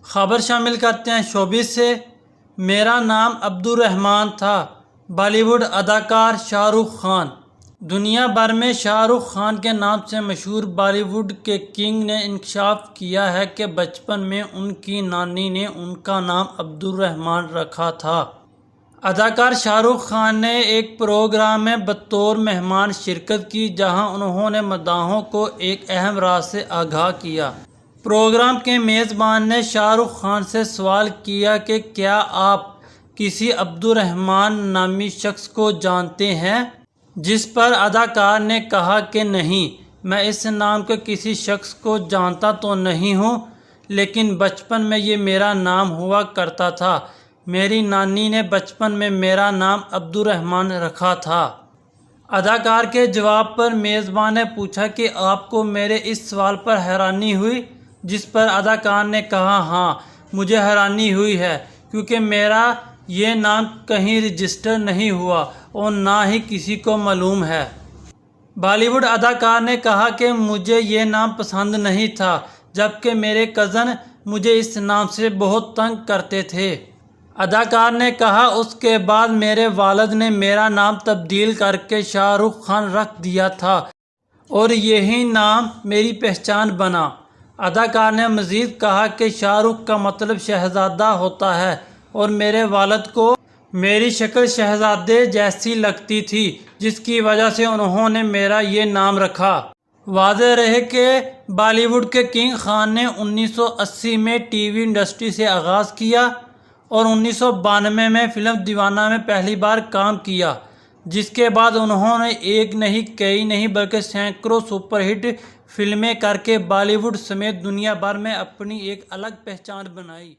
خبر شامل کرتے ہیں شوبز سے۔ میرا نام عبدالرحمان تھا۔ بالی ووڈ اداکار شاہ رخ خان۔ دنیا بھر میں شاہ رخ خان کے نام سے مشہور بالی ووڈ کے کنگ نے انکشاف کیا ہے کہ بچپن میں ان کی نانی نے ان کا نام عبدالرحمان رکھا تھا۔ اداکار شاہ رخ خان نے ایک پروگرام میں بطور مہمان شرکت کی جہاں انہوں نے مداحوں کو ایک اہم راز سے آگاہ کیا۔ پروگرام کے میزبان نے شاہ رخ خان سے سوال کیا کہ کیا آپ کسی عبدالرحمان نامی شخص کو جانتے ہیں؟ جس پر اداکار نے کہا کہ نہیں، میں اس نام کے کسی شخص کو جانتا تو نہیں ہوں، لیکن بچپن میں یہ میرا نام ہوا کرتا تھا۔ میری نانی نے بچپن میں میرا نام عبدالرحمان رکھا تھا۔ اداکار کے جواب پر میزبان نے پوچھا کہ آپ کو میرے اس سوال پر حیرانی ہوئی؟ جس پر اداکار نے کہا ہاں، مجھے حیرانی ہوئی ہے کیونکہ میرا یہ نام کہیں رجسٹر نہیں ہوا اور نہ ہی کسی کو معلوم ہے۔ بالی ووڈ اداکار نے کہا کہ مجھے یہ نام پسند نہیں تھا، جبکہ میرے کزن مجھے اس نام سے بہت تنگ کرتے تھے۔ اداکار نے کہا اس کے بعد میرے والد نے میرا نام تبدیل کر کے شاہ رخ خان رکھ دیا تھا اور یہی نام میری پہچان بنا۔ اداکار نے مزید کہا کہ شاہ رخ کا مطلب شہزادہ ہوتا ہے اور میرے والد کو میری شکل شہزادے جیسی لگتی تھی، جس کی وجہ سے انہوں نے میرا یہ نام رکھا۔ واضح رہے کہ بالی ووڈ کے کنگ خان نے 1980 میں ٹی وی انڈسٹری سے آغاز کیا اور 1992 میں فلم دیوانہ میں پہلی بار کام کیا، جس کے بعد انہوں نے ایک نہیں کئی نہیں بلکہ سینکڑوں سپر ہٹ فلمیں کر کے بالی ووڈ سمیت دنیا بھر میں اپنی ایک الگ پہچان بنائی۔